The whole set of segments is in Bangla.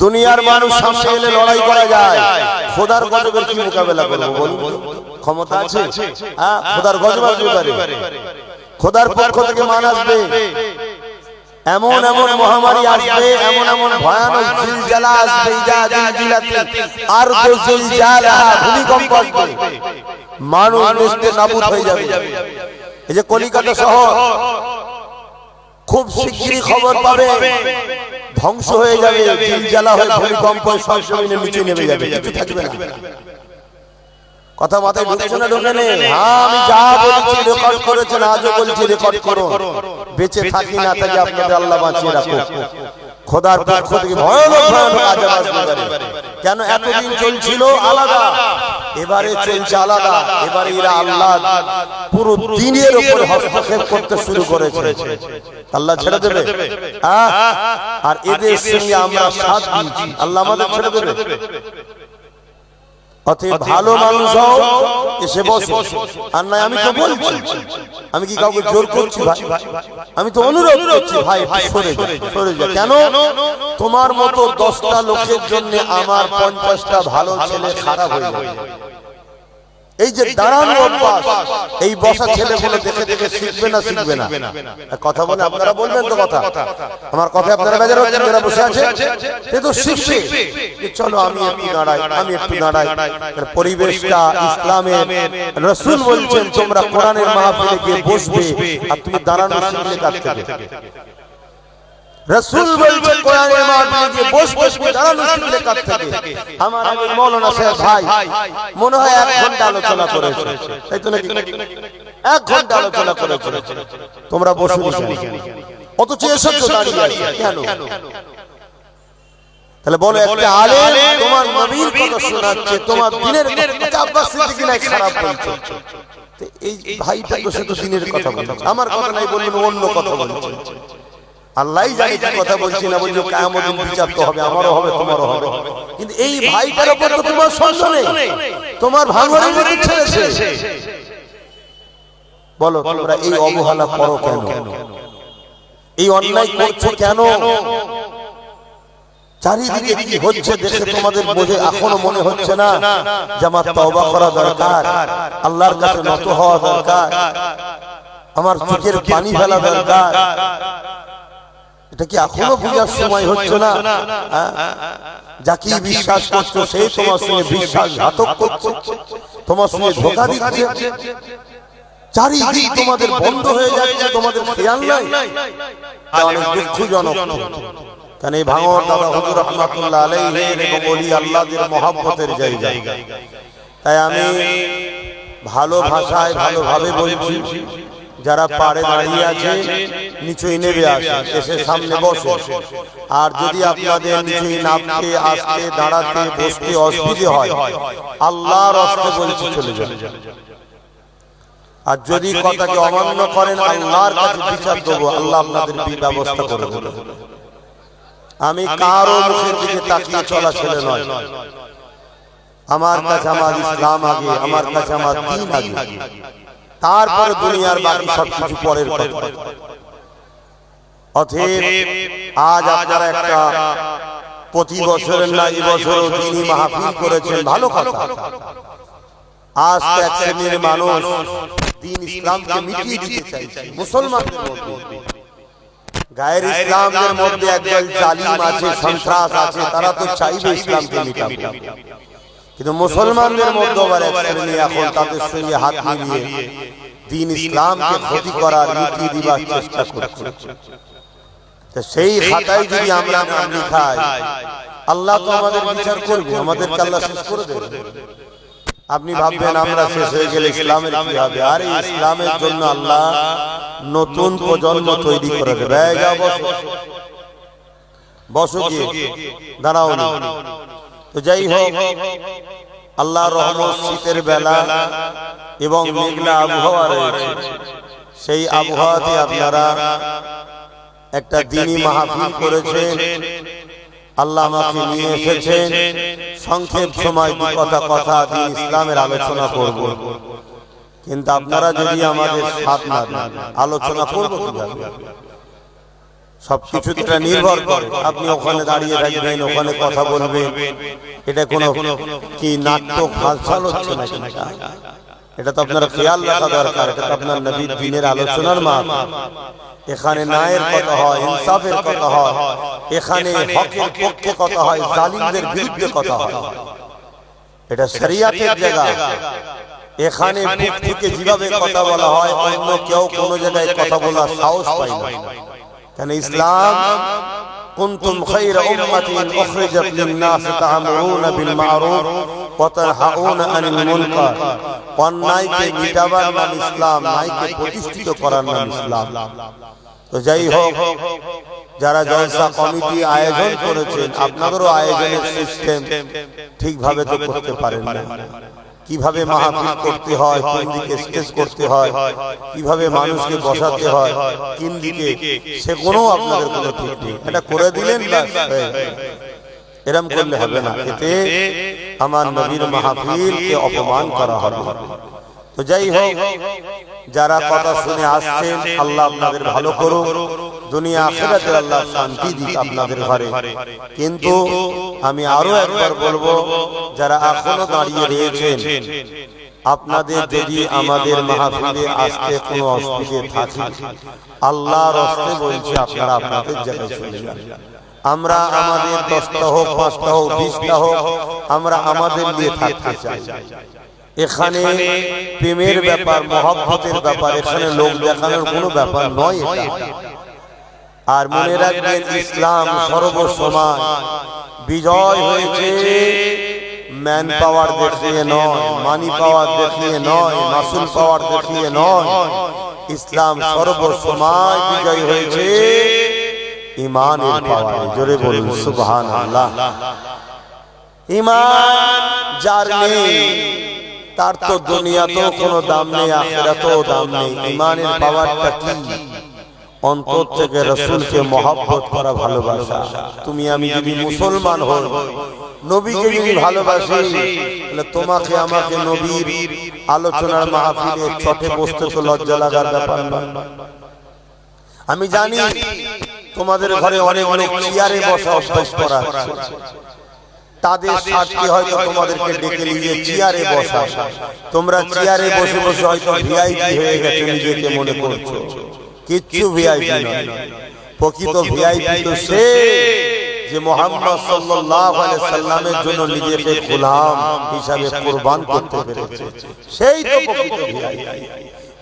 দুনিয়ার মানুষ সামনে এলে লড়াই করা যায়, খোদার গজবের কি মোকাবেলা করবো বলুন? ক্ষমতা আছে? হ্যাঁ, খোদার গজব আসবে পারে, খোদার পক্ষ থেকে মান আসবে, এমন এমন মহামারী আসবে, এমন এমন ভয়ানক জিলজালা আসবে, আর জিলজালা ভূমিকম্প আসবে, মানুষ নেস্তে নাবুদ হয়ে যাবে। এই যে কলিকাতা শহর খুব শিগগিরই খবর পাবে ধ্বংস হয়ে যাবে, জিলজালা হয়ে ভূমিকম্প সব জমিনে নিচে নেমে যাবে, কিছু থাকবে না। কথা মাথায় ঢুকছে না? ঢোকে নেই? হ্যাঁ, আমি যা বলছি রেকর্ড করেছেন, আজও বলছি রেকর্ড করো, বেঁচে থাকি না থাকি আপনাদের আল্লাহ বাঁচিয়ে রাখো। খোদার পক্ষ থেকে ভয়ানক ভয়ানক আযাব আসবে পারে। কেন? এতদিন চলছিল আলাদা, এবারে চলছে আলাদা। এবারে এরা আল্লাহ পুরো দ্বীনের উপর হস্তক্ষেপ করতে শুরু করেছে। আল্লাহ ছেড়ে দেবে? আর এদের সঙ্গে আমরা সাথ দিচ্ছি, আল্লাহ আমাদের ছেড়ে দেবে? অতএব ভালো মানুষ হও, এসে বসো। আর নয় আমি তো বলছি, আমি কি কাউকে জোর করছি ভাই? আমি তো অনুরোধ করছি ভাই সরে যা। কেন? তোমার মতো 10টা লোকের জন্য আমার 50টা ভালো ছেলে খারাপ হয়ে যাবে। এই যে দাঁড়ানো অভ্যাস, এই বসা ছেলে বলে দেখে দেখে শিখবে না? কথা বলে আপনারা বলবেন তো কথা? আমার কথা আপনারা বেজার হচ্ছেন যারা বসে আছে? সে তো শিখবে, চলো আমি একটু দাঁড়াই। পরিবেশটা ইসলামের, রাসূল বলছেন তোমরা কোরআনের মাহফিলে গিয়ে বসবে, আর তুমি দাঁড়ানো শিখলে কাজ থেকে। রাসূল বলছেন কোরআনের মাহফিলে গিয়ে বসবে, তুমি দাঁড়ানো শিখলে কাজ থেকে। আমার আমির মাওলানা সাহেব ভাই মনে হয় 1 ঘন্টা আলোচনা করেছে, তাই তো নাকি? 1 ঘন্টা আলোচনা করেছে, তোমরা বসে অথচ এসব তো দাঁড়িয়ে আছে কেন? তাহলে বলো, একটা আলেম তোমার নবীর কথা শোনাচ্ছে, তোমার দ্বীনের কথা, আব্বাস সিদ্দিকী নাই খারাপ বলছে, এই ভাইটা তো সে তো দ্বীনের কথা বলছে, আমার কথা নাই বললেন, অন্য কথা বলছে। আল্লাহই জানে কি কথা বলছি না বলছি, কিয়ামত দিন বিচার তো হবে, আমারও হবে তোমারও হবে। কিন্তু এই ভাইটার উপর তো তোমার সন্দেহ নেই, তোমার ভাঙনের মধ্যে ছেড়েছে। বলো তোমরা এই অবহেলা করো কেন? এই অন্যায় করছো কেন? চারিদিকে কি হচ্ছে দেখে তোমাদের বোঝে এখনো মনে হচ্ছে না যে আমার তওবা করা দরকার, আল্লাহর কাছে নত হওয়া দরকার, আমার চোখের পানি ফেলা দরকার? এটা কি এখনো বুঝার সময় হচ্ছে না? যাকে বিশ্বাস করছো সেই তোমার সঙ্গে বিশ্বাসঘাতক করছে, তোমার সঙ্গে ধোঁকা দিচ্ছে, চারিদিক তোমাদের বন্ধ হয়ে যাচ্ছে, তোমাদের খেয়াল নাই। অনেক দুঃখজনক। কারণ এই ভাঙর দাদা হুজুর রাহমাতুল্লাহ আলাইহি এবং ওলি আল্লাহদের মহব্বতের জায়গা। তাই আমি ভালো ভাষায় ভালোভাবে বলছি, যারা পারে দাঁড়িয়ে আছে নিচুই নেমে আসে, এসে সামনে বসে। আর যদি আপনাদের নিচুই নামতে আসতে দাঁড়াতে বসতে অসুবিধা হয়, আল্লাহর রাস্তে বলছি চলে যান। আর যদি কথাকে অমান্য করেন, আল্লাহর কাছে বিচার দেবো, আল্লাহ আপনাদের ব্যবস্থা করে দেবে। আমি কারো মুখের দিকে তাকিয়ে চলা ছেলে নয়। আমার কাছে আমার ইসলাম আগে, আমার কাছে আমার দ্বীন আগে, তারপরে দুনিয়ার বাকি সবকিছু পরের কথা। অতএব আজ আপনারা একটা প্রতি বছরের না এই বছরও দ্বীনি মাহফিল করেছেন, ভালো কথা। আজ তো এক শ্রেণীর মানুষ দ্বীন ইসলামকে মিটিয়ে দিতে চাইছে মুসলমানদের মধ্যে। গায়ের ইসলামের মধ্যে একদল জালিম আছে, সন্ত্রাস আছে, তারা তো চাইবে ইসলামকে মিটাবে। কিন্তু মুসলমানদের মধ্যে আবার এক শ্রেণী এখন তাদের সঙ্গে হাত মিলিয়ে দ্বীন ইসলামকে ক্ষতি করার নীতি দিবার চেষ্টা করছে। সেই খাতায় যদি আমরা নাম লিখাই, আল্লাহ তো আমাদের বিচার করবে, আমাদেরকে আল্লাহ শেষ করে দেবে। আপনি ভাববেন আমরা শেষ হয়ে গেলে ইসলামের কি হবে? আর এই ইসলামের জন্য আল্লাহ নতুন প্রজন্ম তৈরি করে দেবে। বসো গিয়ে, দাঁড়াও না। তো যাই হোক, আল্লাহর রহমত, শীতের বেলা এবং মেঘলা আবহাওয়া রয়েছে। সেই আবহাওয়াতে আপনারা একটা দ্বীনি মাহফিল করেছেন, আল্লাহ আমাকে নিয়ে এসেছেন। সংক্ষেপ সময় কথা দ্বীন ইসলামের আলোচনা করব, কিন্তু আপনারা যদি আমাদের সাথ না দেন, আলোচনা করব কিভাবে? সবকিছু এটা নির্ভর করে। আপনি ওখানে দাঁড়িয়ে থাকবেন, ওখানে কথা বলবেন, এটা কোনো কি নাটক হালচাল হচ্ছে না? এটা তো আপনার খেয়াল রাখা দরকার। এটা তো আপনার নবীর দ্বীনের আলোচনার মাহফিল। এখানে ন্যায়ের কথা হয়, ইনসাফের কথা হয়, এখানে হকের পক্ষে কথা হয়, জালিমদের বিরুদ্ধে কথা হয়। এটা শরিয়াতের জায়গা। এখানে বুক থেকে যেভাবে কথা বলা হয়, অন্য কেউ কোনো জায়গায় কথা বলার সাহস পায় না। কেন ইসলাম কুনতুম খায়রা উম্মাতিন উখরিজাত লিন-নাস তা'মুরুনা বিল মা'রুফ ওয়া তানহাউনা আনিল মুনকার। অন্যায়কে মিটাবার নাম ইসলাম, ন্যায়কে প্রতিষ্ঠিত করার নাম ইসলাম। তো যাই হোক, যারা জলসা কমিটি আয়োজন করেছেন, আপনাদেরও আয়োজনের সিস্টেম ঠিকভাবে তো করতে পারেন না। কিভাবে মাহফিল করতে হয়, কোন দিকে স্টেজ করতে হয়, কিভাবে মানুষকে বসাতে হয়, কোন দিকে, সেগুলো আপনাদের কোনো ঠিক নেই। এটা করে দিলেন ব্যাস হয়ে গেল। এরকম করলে হবে না, এতে আমার নবীর মাহফিলকে অপমান করা হবে। তো যাই হোক, যারা কথা শুনে আসছেন, আল্লাহ আপনাদের ভালো করুক, দুনিয়া আখিরাতে আল্লাহ শান্তি দিক আপনাদের ঘরে। কিন্তু আমি আরো একবার বলবো, যারা এখনো দাঁড়িয়ে রয়েছেন, আপনাদের যদি আমাদের মাহফিলে আসতে কোনো অসুবিধা থাকে, আল্লাহর রাস্তে বলছি আপনারা আপনাদের জায়গায় চলে যান। আমরা আমাদের 10টা হোক, 5টা হোক, 20টা হোক, আমরা আমাদের নিয়ে থাকতে চাই। এখানে প্রেমের ব্যাপার, মহব্বতের ব্যাপার, এখানে লোক দেখানোর কোনো ব্যাপার নয় এটা। আর মনে রাখবেন, ইসলাম সর্বসময় বিজয় হয়েছে ম্যান পাওয়ার দেখিয়ে নয়, মানি পাওয়ার দেখিয়ে নয়, মাসুল পাওয়ার দেখিয়ে নয়। ইসলাম সর্বসময় বিজয় হয়েছে ঈমানের পাওয়ারে। জোরে বলুন সুবহানাল্লাহ। ঈমান যার নেই, তার তো দুনিয়াতেও কোনো দাম নেই, আখিরাতেও দাম নেই। ঈমানের পাওয়ারটা কি? অন্তর থেকে রাসূলকে মহব্বত করা, ভালোবাসা। তুমি আমি যদি মুসলমান হই, নবীকে যদি ভালোবাসি, তাহলে তোমাকে আমাকে নবীর আলোচনার মাহফিলে চটে বসতে তো লজ্জা লাগার ব্যাপার নয়। আমি জানি তোমাদের ঘরে অনেক অনেক চেয়ারে বসা অভ্যাস করা আছে, তাদের স্বার্থে হয়তো তোমাদেরকে ডেকে নিয়ে চেয়ারে বসা। তোমরা চেয়ারে বসে বসে হয়তো ভিআইপি হয়ে গেছে, নিজেকে মনে করছো। কিচ্ছু ভিআইপি নয়। প্রকৃত ভিআইপি তো সে যে মুহাম্মদ সাল্লাল্লাহু আলাইহি সাল্লামের জন্য নিজেকে গোলাম হিসাবে কুরবান করতে পেরেছে, সেই তো প্রকৃত ভিআইপি।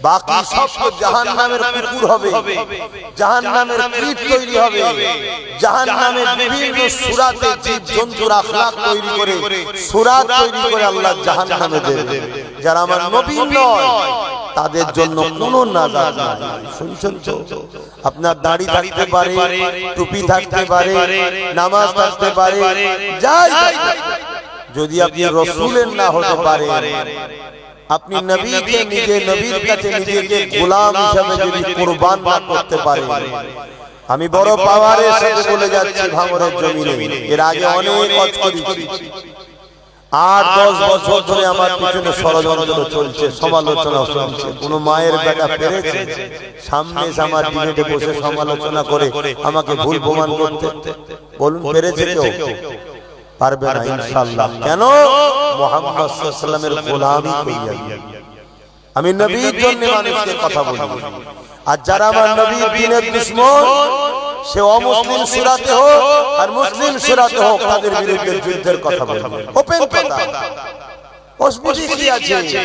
বাকি সব তো জাহান্নামের কুকুর হবে, জাহান্নামের কীট তৈরি হবে, জাহান্নামের বিভিন্ন সূরাতে জীব-জন্তুর আখলাক তৈরি করে, সূরাত তৈরি করে আল্লাহ জাহান্নামে দেবে। যারা আমার নবী নয়, তাদের জন্য কোনো নাজাত নাই। শুনছেন তো? আপনার দাড়ি থাকতে পারে, টুপি থাকতে পারে, নামাজ থাকতে পারে, যাই যদি আপনি রাসূলের না হতে পারে, আপনি নবীকে নিজে নবীর কাছে নিজেকে গোলাম হিসেবে যদি কুরবান না করতে পারেন, আমি বড় পাওয়ারের সাথে বলে যাচ্ছি ভাঙরের জমিনে, এর আগে অনেক কাজ করেছি। 8-10 বছর ধরে আমার পিছনে ষড়যন্ত্র চলছে, সমালোচনা চলছে। কোন মায়ের বেটা পেরেছে সামনে আমার ডিবেটে বসে সমালোচনা করে আমাকে ভুল প্রমাণ করতে? বলুন, পেরেছে কেউ? পারবে না ইনশাআল্লাহ। কেন? মুহাম্মদ সাল্লাল্লাহু আলাইহি ওয়াসাল্লামের গোলামি কইয়া আমি নবীর জন্য মানুষকে কথা বলি। আর যারা আমার নবীর দ্বীনের দুশমন, সে অমুসলিম সূরাতে হোক আর মুসলিম সূরাতে হোক, তাদের বিরুদ্ধে যুদ্ধের কথা বলবে। ওপেন কথা, অসুবিধা কি আছে?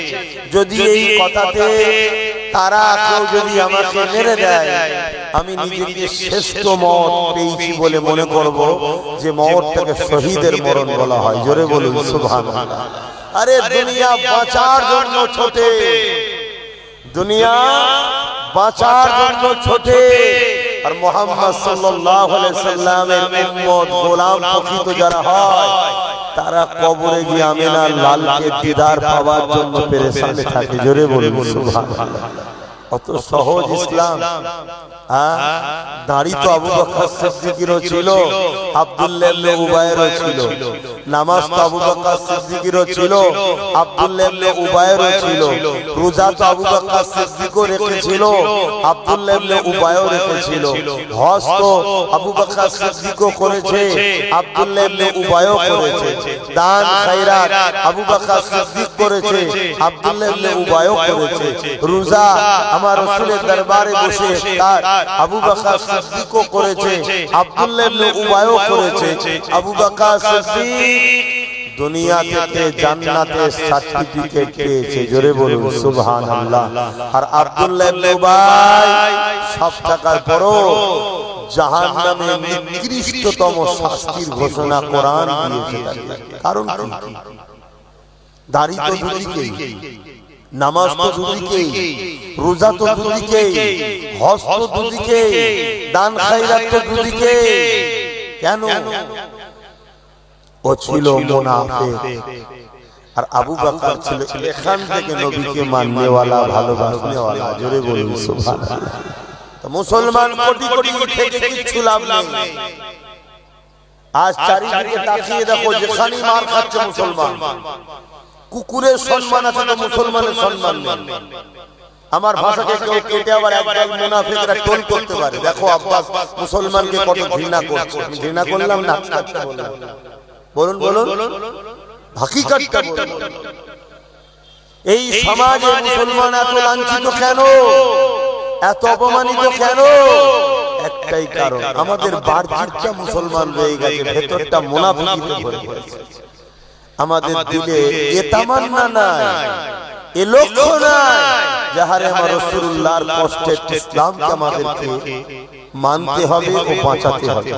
যদি এই কথাতে তারা কেউ যদি আমাকে মেরে দেয়, আমি নিজেকে শ্রেষ্ঠ মত পেয়েছি বলে মনে করব, যে মতটাকে শহীদের মরণ বলা হয়। জোরে বলুন সুবহানাল্লাহ। আরে দুনিয়া বাঁচার জন্য ছোটে, দুনিয়া বাঁচার জন্য ছোটে, আর মুহাম্মদ সাল্লাল্লাহু আলাইহি সাল্লামের উম্মত গোলাম প্রকৃত যারা হয়, তারা কবরে গিয়ে আমিনার লালকে দিদার পাওয়ার জন্য পেরেশানে থাকে। জোরে বলুন সুবহানাল্লাহ। অত সহজ ইসলাম। দাড়ি তো আবু বকর সিদ্দিকেরও ছিল, আব্দুল্লাহ ইবনে উবাইরও ছিল, নামাজ তো আবু বকর সিদ্দিকেরও ছিল, আব্দুল্লাহ ইবনে উবায়েরও ছিল, রোজা তো আবু বকর সিদ্দিকও রেখেছিল, আব্দুল্লাহ ইবনে উবায়ও রেখেছিল, হজ তো আবু বকর সিদ্দিকও করেছে, আব্দুল্লাহ ইবনে উবায়ও করেছে, দান খায়রাত আবু বকর সিদ্দিক করেছে, আব্দুল্লাহ ইবনে উবায়ও করেছে, রোজা আমার রাসূলের দরবারে বসে ইফতার আবু বকর সিদ্দিকও করেছে, আব্দুল্লাহ ইবনে উবায়ও করেছে। আবু বকর সিদ্দিক দুনিয়া থেকে জান্নাতের সার্টিফিকেট পেয়েছে, জোরে বলুন সুবহানাল্লাহ। আর আব্দুল্লাহ ইবনে উবাই সব টাকার পরও জাহান্নামে নিকৃষ্টতম শাস্তির ঘোষণা কোরআন দিয়েছে তাকে। কারণ দাড়ি তো দুদিকেই, নামাজ তো দুদিকেই, রোজা তো দুদিকেই, হজ তো দুদিকেই, দান খায়রাত তো দুদিকেই। কেন? ও ছিল মুনাফিক আর আবু বকর ছিল এখান থেকে নবীকে মাননেওয়ালা, ভালোবাসনেওয়ালা, জোরে বলুন সুবহানাল্লাহ। তো মুসলমান কোটি কোটি থেকে কিচ্ছু লাভ নেই। আজ চারিদিকে তাকিয়ে দেখো, যেখানেই মার খাচ্ছে মুসলমান। কুকুরের সম্মান আছে তো মুসলমানের সম্মান নেই। আমার ভাষাকে কেউ কেটে আবার একদল মুনাফিকরা টোল করতে পারে। দেখো আব্বাস মুসলমানকে কত ঘৃণা করছে। ঘৃণা করলাম না, বলুন বলুন, হাকিকতটা বলুন। এই সমাজে মুসলমান এত লাঞ্ছিত কেন, এত অপমানিত কেন? একটাই কারণ, আমাদের বাহ্যিকটা মুসলমান রয়ে গেছে, ভেতরটা মুনাফিকিতে ভরে গেছে। আমাদের দিলে এ তামান্না নাই, এ লক্ষ্য নাই যে হারে আমার রাসূলুল্লাহর কষ্টের ইসলামকে আমাদেরকে মানতে হবে ও বাঁচাতে হবে।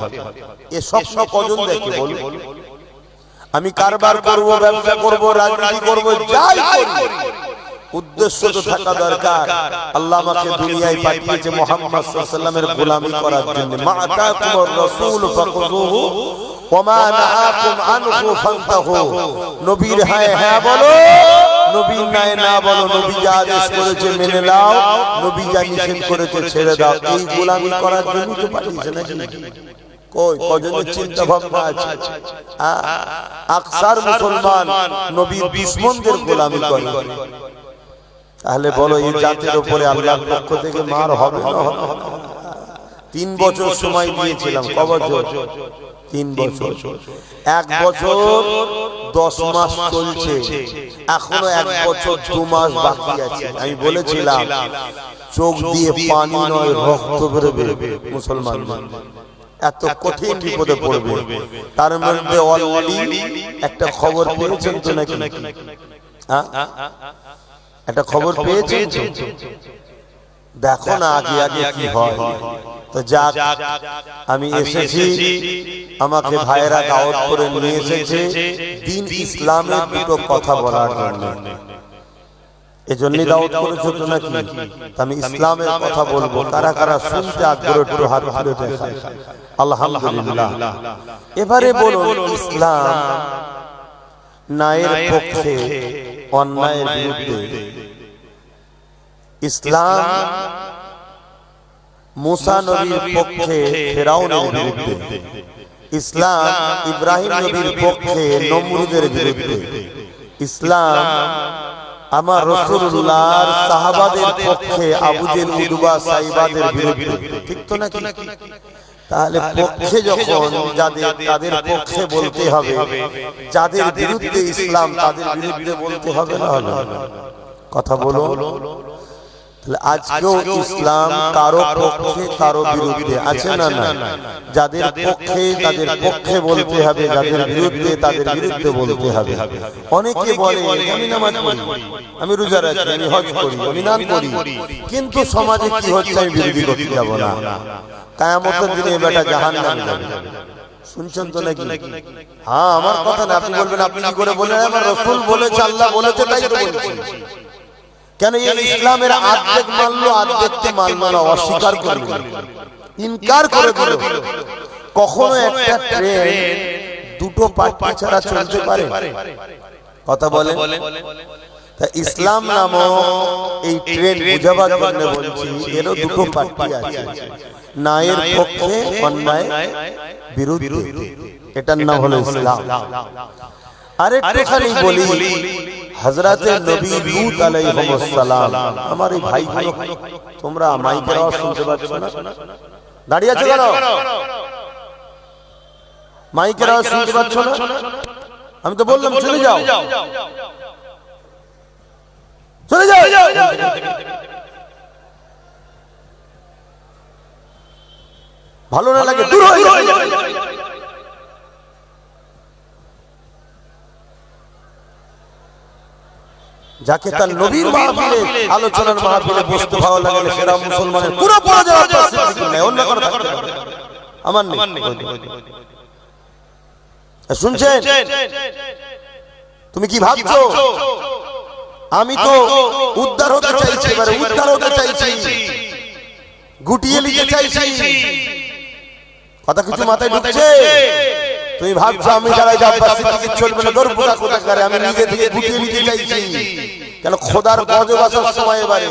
এ স্বপ্ন কজন দেখে বলুন? আমি কারবার করব, ব্যবসা করব, রাজনীতি করব, যাই করি, উদ্দেশ্য তো থাকা দরকার। আল্লাহ আমাকে দুনিয়ায় পাঠিয়েছে মুহাম্মদ সাল্লাল্লাহু আলাইহি ওয়াসাল্লামের গোলামি করার জন্য। মা আতাকুমুর রাসূল ফাখুযুহু ওয়া মা নাহাকুম আনহু ফান্তাহু। নবীর হ্যাঁ হ্যাঁ বলো, নবীর নাই না বলো। নবী যা আদেশ করেছে মেনে নাও, নবী যা নিষেধ করেছে ছেড়ে দাও। এই গোলামি করার জন্য তো পাঠিয়েছে নাকি? কই কজনের চিন্তা ভাবনা আছে? আকসার মুসলমান নবীর দুশমনদের গোলামি করে। তাহলে বলো এই জাতির উপরে আল্লাহর পক্ষ থেকে মার হবে না? 3 বছর সময় দিয়েছিলাম। ক বছর? 3 বছর। 1 বছর 10 মাস চলছে, এখনো 1 বছর 2 মাস বাকি আছে। আমি বলেছিলাম চোখ দিয়ে পানি নয় রক্ত বেরোবে মুসলমান, এত কঠিন বিপদে পড়বে। তার মধ্যে অলরেডি একটা খবর পেয়েছেন তো নাকি? একটা খবর পেয়েছেন তো? দেখো না আগে আগে কি হয়। তো যাক, আমি এসেছি, আমাকে ভাইয়েরা দাওয়াত করে নিয়ে এসেছে দ্বীন ইসলামের দুটো কথা বলার জন্য। এজন্যই দাওয়াত করেছো তো নাকি? আমি ইসলামের কথা বলবো। কারা কারা শুনতে আগ্রহ একটু হাত তুলে দেখায়। আলহামদুলিল্লাহ। এবারে বলুন, ইসলাম ন্যায়ের পক্ষে, অন্যায়ের বিরুদ্ধে। ইসলাম মুসা নবীর পক্ষে, ফেরাউনের বিরুদ্ধে। ইসলাম ইব্রাহিম নবীর পক্ষে, নমরুদের বিরুদ্ধে। ইসলাম আমার রাসূলুল্লাহর সাহাবাদের পক্ষে, আবু জেহেল, উতবা, সাইবাদের বিরুদ্ধে। ঠিক তো নাকি? তাহলে পক্ষে যখন যাদের, তাদের পক্ষে বলতে হবে, যাদের বিরুদ্ধে ইসলাম তাদের বিরুদ্ধে বলতে হবে না? কথা বলো। তাহলে আজকেও ইসলাম কারো পক্ষে কারো বিরুদ্ধে আছে না? না। যাদের পক্ষে তাদের পক্ষে বলতে হবে, যাদের বিরুদ্ধে তাদের বিরুদ্ধে বলতে হবে। অনেকে বলে আমি নামাজ পড়ি, আমি রোজা রাখি, আমি হজ করি, আমি দান করি, কিন্তু সমাজে কি হচ্ছে আমি বিরোধী করতে যাব না। কিয়ামতের দিনে বেটা জাহান্নামে যাবে। শুনছেন তো নাকি? হ্যাঁ, আমার কথা না, আপনি বলবেন আপনি কি করে বলেন? আমার রাসূল বলেছে, আল্লাহ বলেছে, তাই তো বলছি। কেন এই ইসলামের আর্ধেক মানলো, আর্ধেককে মানলো না, অস্বীকার করলো, ইনকার করে দিল। কখনো একটা ট্রেন দুটো পাট্টি ছাড়া চলতে পারে? কথা বলেন। তা ইসলাম নামক এই ট্রেন বুঝাবার জন্য বলছি, এরও দুটো পাট্টি আছে, ন্যায়ের পক্ষে, অন্যায় বিরুদ্ধে। এটার নাম হলো ইসলাম। আরেকটুখানি বলি, হযরতে নবী লূত আলাইহিস সালাম, আমার এই ভাইগুলো, তোমরা মাইকের আওয়াজ শুনতে পাচ্ছ না? দাঁড়িয়ে আছো কেন? মাইকের আওয়াজ শুনতে পাচ্ছ না? আমি তো বললাম চলে যাও, চলে যাও। ভালো না লাগে দূর হয়ে যাও। যাকে তার নবীর মাহফিলে, আলোচনার মাহফিলে বসতে ভালো লাগে, সেরা মুসলমানের পুরো পড়ে যাওয়া নাই, অন্য কোনো থাকতে পারে আমার নেই। শুনছেন? তুমি কি ভাবছো? আমি তো উদ্ধার হতে চাইছি, এবারে উদ্ধার হতে চাইছি, গুটিয়ে নিতে চাইছি। কথা কিছু মাথায় ঢুকছে? তুমি ভাবছো আমি যারা আব্বাস সিদ্দিক চলবে না, দরপুরা কোথা করে, আমি নিজে থেকে গুটিয়ে নিতে চাইছি। কেন খোদার গজব আসার সময় এবারে